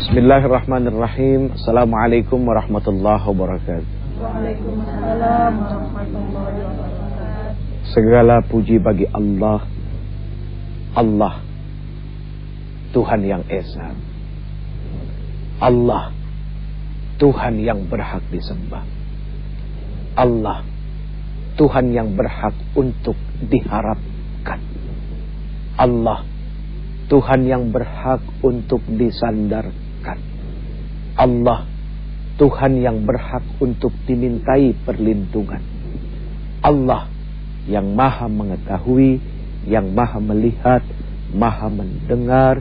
Bismillahirrahmanirrahim. Assalamualaikum warahmatullahi wabarakatuh. Waalaikumsalam warahmatullahi wabarakatuh. Segala puji bagi Allah, Allah Tuhan yang Esa, Allah Tuhan yang berhak disembah, Allah Tuhan yang berhak untuk diharapkan, Allah Tuhan yang berhak untuk disandarkan, Allah Tuhan yang berhak untuk dimintai perlindungan, Allah yang maha mengetahui, yang maha melihat, maha mendengar.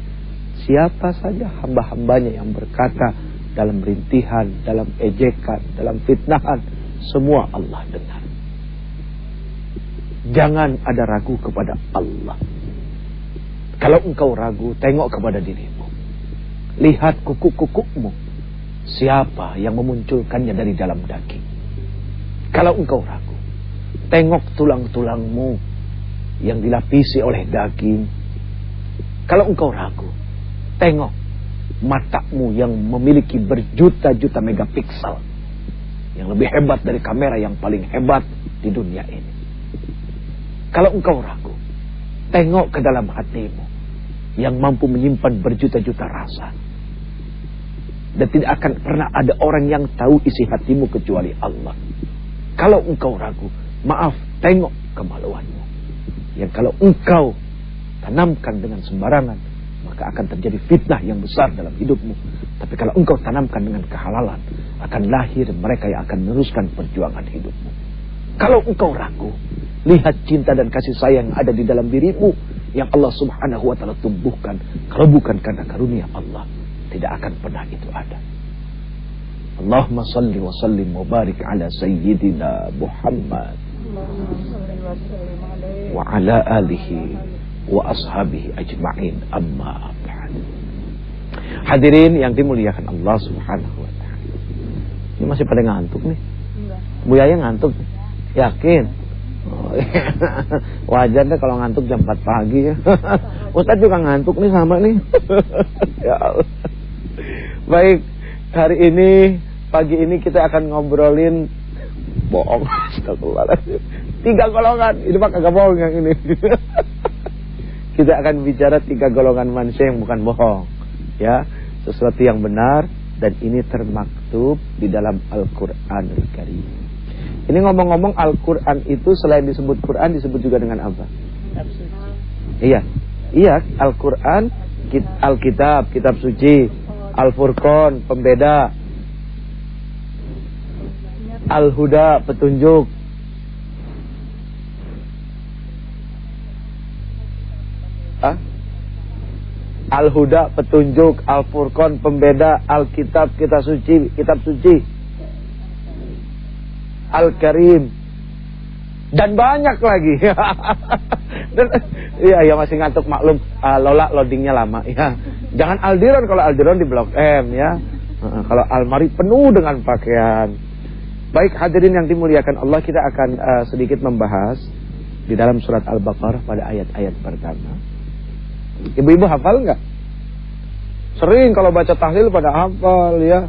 Siapa saja hamba-hambanya yang berkata dalam rintihan, dalam ejekan, dalam fitnahan, semua Allah dengar. Jangan ada ragu kepada Allah. Kalau engkau ragu, tengok kepada dirimu. Lihat kuku-kukumu. Siapa yang memunculkannya dari dalam daging? Kalau engkau ragu, tengok tulang-tulangmu yang dilapisi oleh daging. Kalau engkau ragu, tengok matamu yang memiliki berjuta-juta megapiksel, yang lebih hebat dari kamera yang paling hebat di dunia ini. Kalau engkau ragu, tengok ke dalam hatimu yang mampu menyimpan berjuta-juta rasa. Dan tidak akan pernah ada orang yang tahu isi hatimu kecuali Allah. Kalau engkau ragu, maaf, tengok kemaluanmu yang kalau engkau tanamkan dengan sembarangan, maka akan terjadi fitnah yang besar dalam hidupmu. Tapi kalau engkau tanamkan dengan kehalalan, akan lahir mereka yang akan meneruskan perjuangan hidupmu. Kalau engkau ragu, lihat cinta dan kasih sayang yang ada di dalam dirimu yang Allah subhanahu wa ta'ala tumbuhkan. Kalau bukan karena karunia Allah, tidak akan pernah itu ada. Allahumma salli wa sallim wa barik ala sayyidina Muhammad wa ala alihi wa ashabihi ajma'in, amma ba'd. Hadirin yang dimuliakan Allah subhanahu wa ta'ala. Ini masih pada ngantuk nih? Enggak. Bu Yaya ngantuk? Yakin? Oh, wajar deh kalau ngantuk jam 4 pagi ya. Ustaz juga ngantuk nih sama nih. Ya Allah. Baik, hari ini, pagi ini kita akan ngobrolin bohong. 3 golongan. Ini mah kagak bohong yang ini. Kita akan bicara 3 golongan manusia yang bukan bohong. Ya, sesuatu yang benar, dan ini termaktub di dalam Al-Qur'anul Karim. Ini ngomong-ngomong, Al-Quran itu selain disebut Quran, disebut juga dengan apa? Kitab suci. Iya, Al-Quran, Alkitab, kitab suci, Al-Furqan, pembeda, Al-Huda, petunjuk. Al-Huda, petunjuk, Al-Furqan, pembeda, Alkitab, kitab suci, Al-Karim, dan banyak lagi. Iya, masih ngantuk, maklum. Lola loadingnya lama ya. Jangan Aldiron, kalau Aldiron di Blok M ya. Kalau almari penuh dengan pakaian. Baik, hadirin yang dimuliakan Allah, kita akan sedikit membahas di dalam surat Al-Baqarah pada ayat-ayat pertama. Ibu-ibu hafal nggak? Sering kalau baca tahlil pada hafal ya.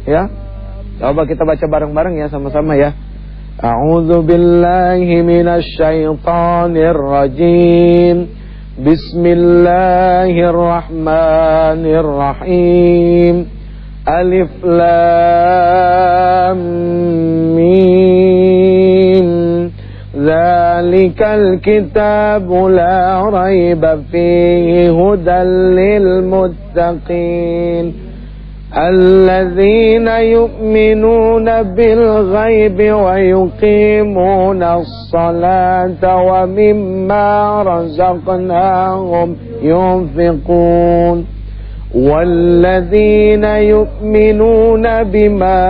Ya. Coba kita baca bareng-bareng ya, sama-sama ya. A'udzu billahi minasy syaithanir rajim. Bismillahirrahmanirrahim. Alif lam mim. Dzalikal kitabu la raiba fihi hudan lil muttaqin. الذين يؤمنون بالغيب ويقيمون الصلاة ومما رزقناهم ينفقون والذين يؤمنون بما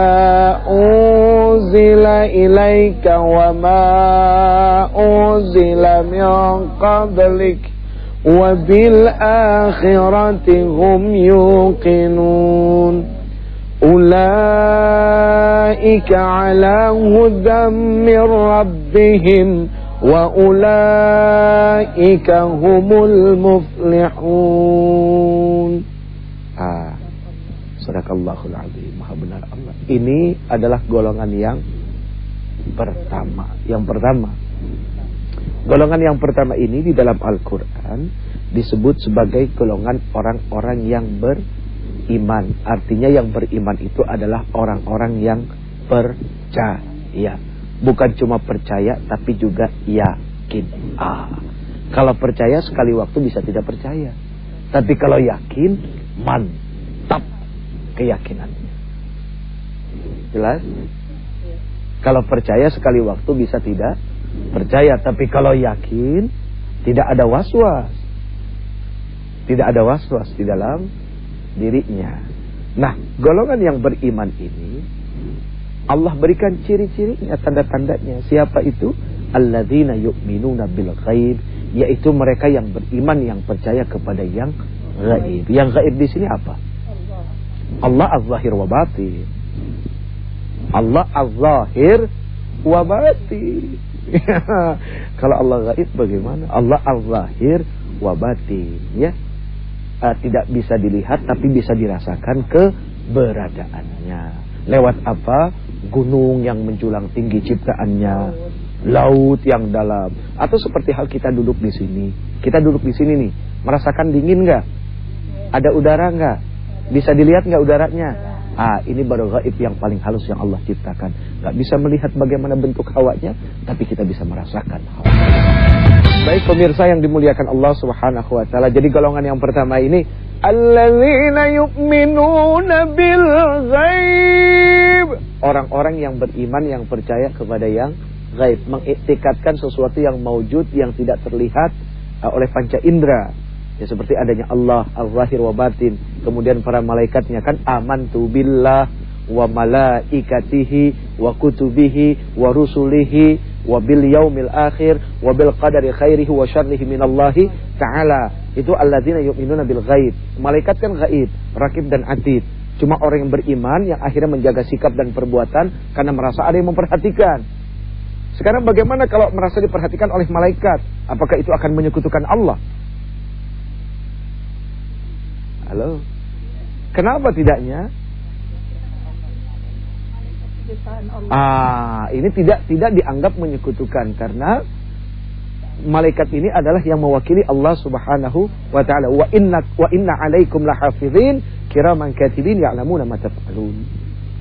أنزل إليك وما أنزل من قبلك وبالآخرة هم يوقنون أولئك على هدى من ربهم وأولئك هم المفلحون. Sadaqallahul azim. Maha benar Allah. Ini adalah golongan yang pertama. Golongan yang pertama ini di dalam Al-Quran disebut sebagai golongan orang-orang yang beriman. Artinya yang beriman itu adalah orang-orang yang percaya. Bukan cuma percaya tapi juga yakin. Kalau percaya sekali waktu bisa tidak percaya. Tapi kalau yakin, mantap keyakinannya. Jelas? Kalau percaya sekali waktu bisa tidak percaya. Tapi kalau yakin, tidak ada was-was. Tidak ada was-was di dalam dirinya. Nah, golongan yang beriman ini Allah berikan ciri-cirinya, tanda-tandanya. Siapa itu? Alladzina yu'minuna bil ghaib, yaitu mereka yang beriman, yang percaya kepada yang gaib. Yang gaib di sini apa? Allah az-zahir wa batin. Allah az-zahir wa batin. Kalau Allah gaib bagaimana? Allah az-zahir wa batin, ya. Tidak bisa dilihat tapi bisa dirasakan keberadaannya. Lewat apa? Gunung yang menjulang tinggi ciptaannya, laut yang dalam, atau seperti hal kita duduk di sini. Kita duduk di sini nih, merasakan dingin nggak? Ada udara nggak? Bisa dilihat nggak udaranya? Ini baru gaib yang paling halus yang Allah ciptakan. Nggak bisa melihat bagaimana bentuk hawanya, tapi kita bisa merasakan hawa. Baik pemirsa yang dimuliakan Allah Subhanahu wa taala. Jadi golongan yang pertama ini alladzina yu'minuna bil ghaib. Orang-orang yang beriman, yang percaya kepada yang gaib, mengiktikadkan sesuatu yang maujud, yang tidak terlihat oleh panca indera. Ya, seperti adanya Allah al-zahir wa batin, kemudian para malaikatnya kan amantu billah wa malaikatihi wa kutubihi wa rusulihi wa bil yaumil akhir wa bil qadari khairihi wa syarrihi minallahi ta'ala. Itu alladzina yu'minuna bil ghaib. Malaikat kan gaib, raqib dan atid. Cuma orang yang beriman yang akhirnya menjaga sikap dan perbuatan karena merasa ada yang memperhatikan. Sekarang bagaimana kalau merasa diperhatikan oleh malaikat? Apakah itu akan menyekutukan Allah? Halo? Kenapa tidaknya? Ini tidak dianggap menyekutukan karena malaikat ini adalah yang mewakili Allah Subhanahu wa taala. Wa inna 'alaikum lahafizin kiraman katibin ya'lamuna ma taf'alun.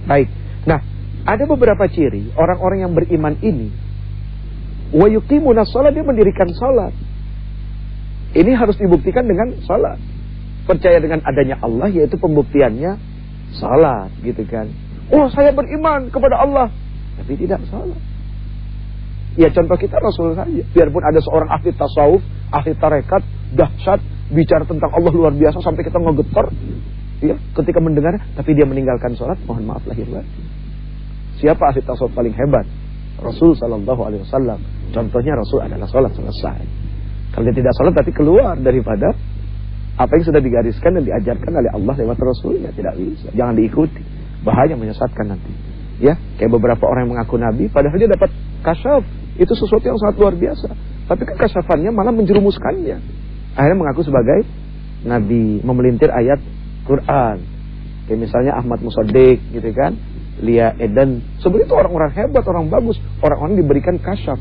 Baik. Nah, ada beberapa ciri orang-orang yang beriman ini. Wa yuqimuna shalah, dia mendirikan salat. Ini harus dibuktikan dengan salat. Percaya dengan adanya Allah, yaitu pembuktiannya salat, gitu kan. Oh, saya beriman kepada Allah, tapi tidak salat. Ya contoh kita Rasul saja. Biarpun ada seorang ahli tasawuf, ahli tarekat, dahsyat, bicara tentang Allah luar biasa sampai kita ngegetar, ya, ketika mendengar, tapi dia meninggalkan salat, mohon maaf lahir batin. Siapa ahli tasawuf paling hebat? Rasul sallallahu alaihi wasallam. Contohnya Rasul adalah salat selesai. Kalau dia tidak salat berarti keluar daripada apa yang sudah digariskan dan diajarkan oleh Allah lewat Rasulnya. Tidak bisa, jangan diikuti. Bahaya, menyesatkan nanti. Ya, kayak beberapa orang yang mengaku nabi padahal dia dapat kasyaf. Itu sesuatu yang sangat luar biasa. Tapi kan kasyafannya malah menjerumuskannya. Akhirnya mengaku sebagai nabi, memelintir ayat Quran. Kayak misalnya Ahmad Musaddiq gitu kan, Lia Eden. Sebenarnya itu orang-orang hebat, orang bagus, orang-orang diberikan kasyaf.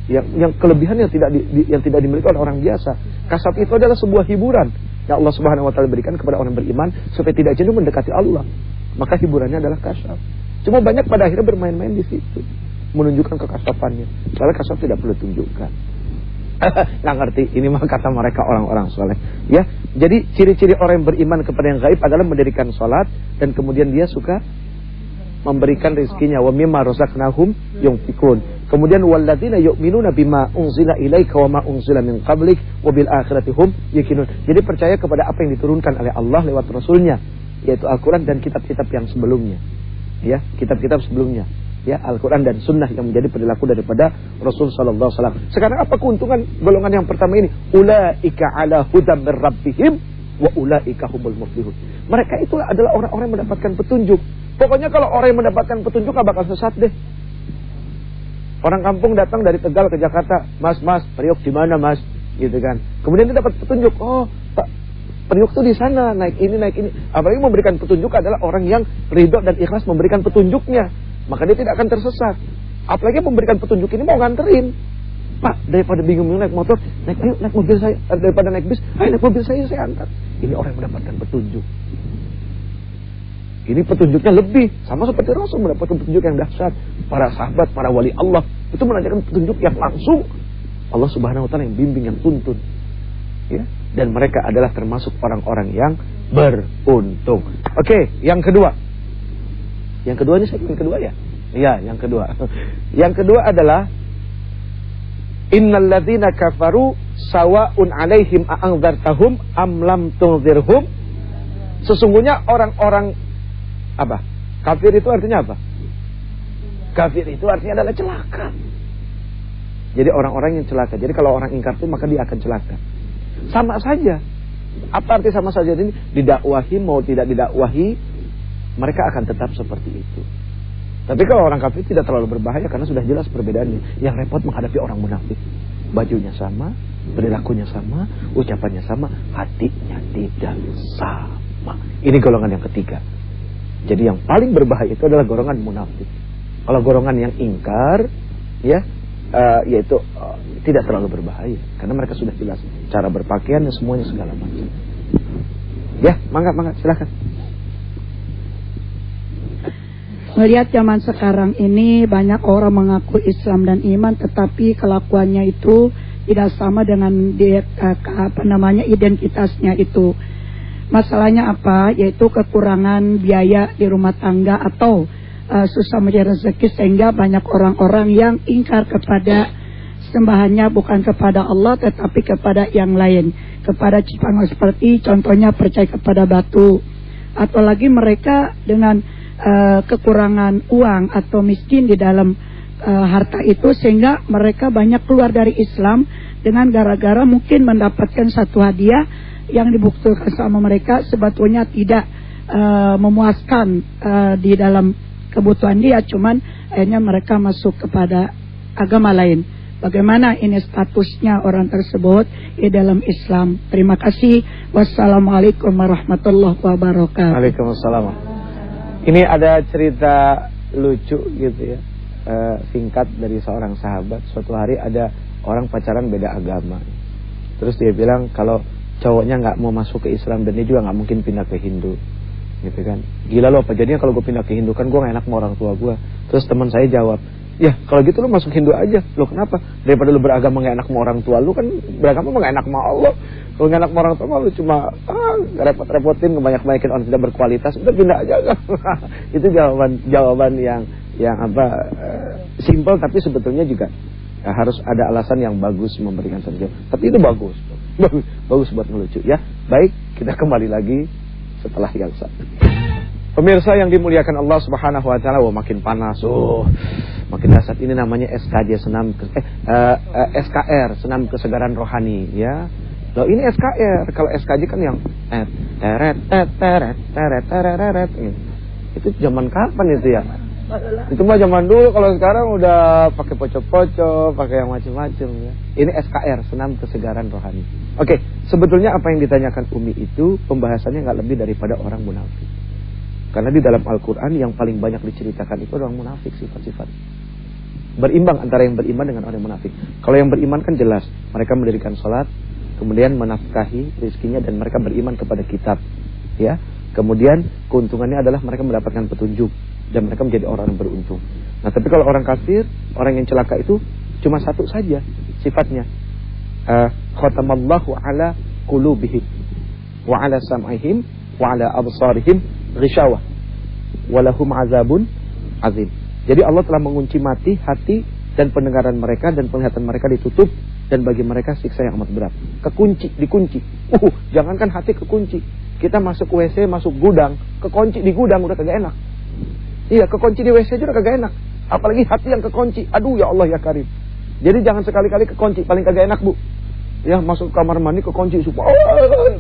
Yang kelebihan yang tidak dimiliki oleh orang biasa. Kasyaf itu adalah sebuah hiburan yang Allah Subhanahu wa taala berikan kepada orang beriman supaya tidak jenuh mendekati Allah. Maka hiburannya adalah kasyaf. Cuma banyak pada akhirnya bermain-main di situ, menunjukkan kekasyafannya. Padahal kasyaf tidak perlu tunjukkan. Nggak ngerti, ini mah kata mereka orang-orang soleh. Ya, jadi ciri-ciri orang yang beriman kepada yang gaib adalah mendirikan salat dan kemudian dia suka memberikan rezekinya. Wa mimma razaqnahum yunfikun. Kemudian walladzina yu'minuna bima unzila ilaika wa ma unzila min qablik wa bil akhirati hum yuqinun. Jadi percaya kepada apa yang diturunkan oleh Allah lewat Rasulnya, yaitu Al-Quran dan kitab-kitab yang sebelumnya. Ya, kitab-kitab sebelumnya. Ya, Al-Quran dan Sunnah yang menjadi perilaku daripada Rasul sallallahu alaihi wasallam. Sekarang apa keuntungan golongan yang pertama ini? Ulaika ala hudam mir rabbihim wa ulaika humul muflihun. Mereka itu adalah orang-orang yang mendapatkan petunjuk. Pokoknya kalau orang yang mendapatkan petunjuk gak bakal sesat deh. Orang kampung datang dari Tegal ke Jakarta, mas, Priok di mana mas? Gitu kan. Kemudian dia dapat petunjuk, oh Pak, Petunjuk itu di sana, naik ini. Apalagi memberikan petunjuk adalah orang yang ridho dan ikhlas memberikan petunjuknya. Maka dia tidak akan tersesat. Apalagi memberikan petunjuk ini mau nganterin. Pak, daripada bingung naik motor, naik mobil saya. Daripada naik bis, ayo naik mobil saya antar. Ini orang yang mendapatkan petunjuk. Ini petunjuknya lebih. Sama seperti Rasul mendapatkan petunjuk yang dahsyat. Para sahabat, para wali Allah itu menanyakan petunjuk yang langsung Allah Subhanahu wa taala yang bimbing, yang tuntun. Ya, dan mereka adalah termasuk orang-orang yang beruntung. Oke, yang kedua. Yang kedua ini segmen kedua ya? Iya, yang kedua. Yang kedua adalah innal ladzina kafaru sawa'un 'alaihim a'anzartahum am lam tunzirhum. Sesungguhnya orang-orang apa? Kafir itu artinya apa? Kafir itu artinya adalah celaka. Jadi orang-orang yang celaka. Jadi kalau orang ingkar itu maka dia akan celaka. Sama saja. Apa arti sama saja ini? Didakwahi mau tidak didakwahi, mereka akan tetap seperti itu. Tapi kalau orang kafir tidak terlalu berbahaya karena sudah jelas perbedaannya. Yang repot menghadapi orang munafik. Bajunya sama, perilakunya sama, ucapannya sama, hatinya tidak sama. Ini golongan yang ketiga. Jadi yang paling berbahaya itu adalah golongan munafik. Kalau golongan yang ingkar, ya, yaitu tidak terlalu berbahaya karena mereka sudah jelas cara berpakaian dan semuanya segala macam. Ya, mangga silakan. Melihat zaman sekarang ini banyak orang mengaku Islam dan iman tetapi kelakuannya itu tidak sama dengan identitasnya itu. Masalahnya apa? Yaitu kekurangan biaya di rumah tangga atau susah mencari rezeki sehingga banyak orang-orang yang ingkar kepada sembahannya bukan kepada Allah tetapi kepada yang lain, kepada ciptaan seperti contohnya percaya kepada batu, atau lagi mereka dengan kekurangan uang atau miskin di dalam harta itu sehingga mereka banyak keluar dari Islam dengan gara-gara mungkin mendapatkan satu hadiah yang dibuktikan sama mereka sebetulnya tidak memuaskan di dalam kebutuhan dia, cuman akhirnya mereka masuk kepada agama lain. Bagaimana ini statusnya orang tersebut di dalam Islam? Terima kasih. Wassalamualaikum warahmatullahi wabarakatuh. Waalaikumsalam. Ini ada cerita lucu gitu ya, singkat dari seorang sahabat. Suatu hari ada orang pacaran beda agama. Terus dia bilang kalau cowoknya nggak mau masuk ke Islam dan dia juga nggak mungkin pindah ke Hindu. Gitu kan, gila lo apa jadinya kalau gue pindah ke Hindu, kan gue gak enak sama orang tua gue. Terus teman saya jawab, ya kalau gitu lo masuk Hindu aja. Lo kenapa? Daripada lo beragama gak enak sama orang tua lo, kan beragama gak enak sama Allah. Kalau gak enak sama orang tua lo cuma repot-repotin, ngebanyak-banyakin orang tidak berkualitas, udah pindah aja kan. Itu jawaban yang simpel tapi sebetulnya juga harus ada alasan yang bagus memberikan terjawab. Tapi itu bagus buat ngelucu ya. Baik, kita kembali lagi setelah yang satu. Pemirsa yang dimuliakan Allah Subhanahu wa taala, makin panas. Makin dahsyat. Ini namanya SKJ SKR, Senam Kesegaran Rohani ya. Loh ini SKR, kalau SKJ kan yang teret. Itu zaman kapan itu ya? Itu mah zaman dulu, kalau sekarang udah pakai pocok-pocok, pakai yang macam-macam ya. Ini SKR, Senam Kesegaran Rohani. Oke, sebetulnya apa yang ditanyakan Umi itu pembahasannya nggak lebih daripada orang munafik. Karena di dalam Al-Quran yang paling banyak diceritakan itu orang munafik, sifat-sifat. Berimbang antara yang beriman dengan orang yang munafik. Kalau yang beriman kan jelas, mereka mendirikan sholat, kemudian menafkahi rezekinya dan mereka beriman kepada kitab, ya. Kemudian keuntungannya adalah mereka mendapatkan petunjuk dan mereka menjadi orang yang beruntung. Nah, tapi kalau orang kafir, orang yang celaka itu cuma satu saja sifatnya. Khatamallahu ala qulubihim wa ala sam'ihim wa ala absarihim ghishawah wa lahum azabun azim. Jadi Allah telah mengunci mati hati dan pendengaran mereka dan penglihatan mereka ditutup dan bagi mereka siksa yang amat berat. Dikunci. Jangankan hati kekunci. Kita masuk WC, masuk gudang, kekunci di gudang udah kagak enak. Iya, kekunci di WC juga kagak enak. Apalagi hati yang kekunci. Aduh ya Allah ya Karim. Jadi jangan sekali-kali kekunci, paling kagak enak, Bu. Ya, masuk kamar mandi kekunci supaya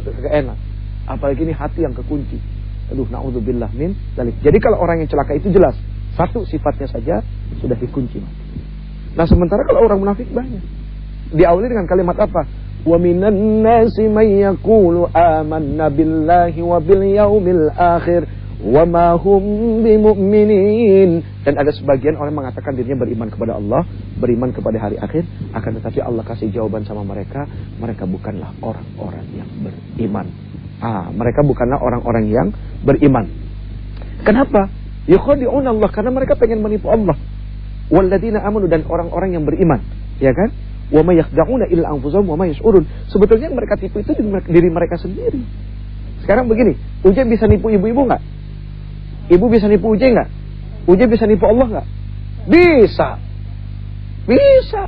kagak enak. Apalagi ini hati yang kekunci. Aduh, naudzubillah min dzalik. Jadi kalau orang yang celaka itu jelas, satu sifatnya saja sudah dikunci. Nah, sementara kalau orang munafik banyak. Diawali dengan kalimat apa? Wa minan nasi may yaqulu amanna billahi wa bil yaumil akhir wa ma hum bimu'minin. Dan ada sebagian orang mengatakan dirinya beriman kepada Allah, beriman kepada hari akhir, akan tetapi Allah kasih jawaban sama mereka, mereka bukanlah orang-orang yang beriman. Mereka bukanlah orang-orang yang beriman. Kenapa? Yukhadi'un Allah, karena mereka pengen menipu Allah. Walladzina amanu, dan orang-orang yang beriman, ya kan? Wa may yakhda'una illa anfusahum wa ma yash'urun. Sebetulnya yang mereka tipu itu diri mereka sendiri. Sekarang begini, Uje bisa nipu ibu-ibu enggak? Ibu bisa nipu Uje enggak? Uje bisa nipu Allah enggak? Bisa. Bisa.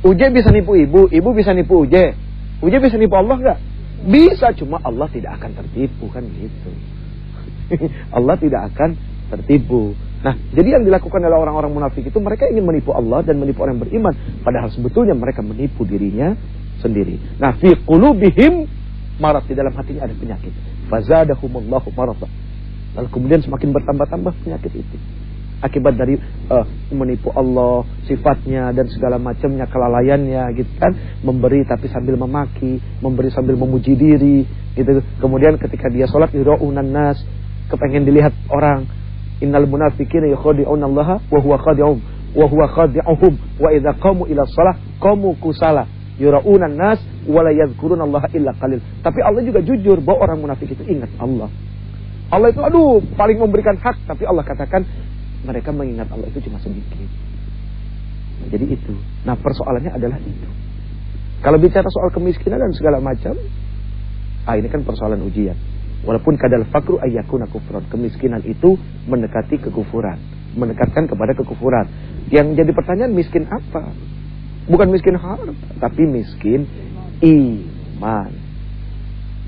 Uje bisa nipu ibu, ibu bisa nipu Uje. Uje bisa nipu Allah enggak? Bisa, cuma Allah tidak akan tertipu, kan gitu. Allah tidak akan tertipu. Nah, jadi yang dilakukan oleh orang-orang munafik itu, mereka ingin menipu Allah dan menipu orang yang beriman, padahal sebetulnya mereka menipu dirinya sendiri. Nah, fi qulubihim marad, di dalam hatinya ada penyakit. Fazadahumullahu marad. Lalu kemudian semakin bertambah-tambah penyakit itu. Akibat dari menipu Allah, sifatnya dan segala macamnya, kelalaiannya gitu kan, memberi tapi sambil memaki, memberi sambil memuji diri gitu. Kemudian ketika dia sholat, yura'unan nas, kepengen dilihat orang. Innal munafiqina yukhadi'una Allah wa huwa khadi'uhum wa huwa khadi'uhum wa idza qamu ila shalah qamu kusala yura'unan nas wa la yadhkuruna Allah illa qalil. Tapi Allah juga jujur bahwa orang munafik itu ingat Allah. Allah itu paling memberikan hak, tapi Allah katakan mereka mengingat Allah itu cuma sedikit. Nah, jadi itu. Nah, persoalannya adalah itu. Kalau bicara soal kemiskinan dan segala macam, ini kan persoalan ujian. Walaupun kadal fakru ayyakuna kufran, kemiskinan itu mendekati kekufuran, mendekatkan kepada kekufuran. Yang jadi pertanyaan, miskin apa? Bukan miskin harta, tapi miskin iman.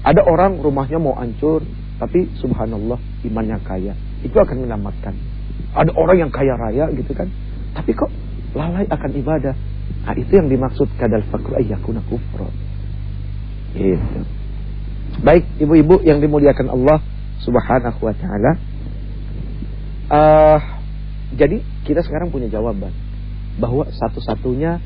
Ada orang rumahnya mau hancur, tapi subhanallah imannya kaya, itu akan menyelamatkan. Ada orang yang kaya raya gitu kan, tapi kok lalai akan ibadah. Nah, itu yang dimaksud kadal fakru ayyakuna kufran. Gitu. Baik, ibu-ibu yang dimuliakan Allah Subhanahu wa taala. Jadi kita sekarang punya jawaban bahwa satu-satunya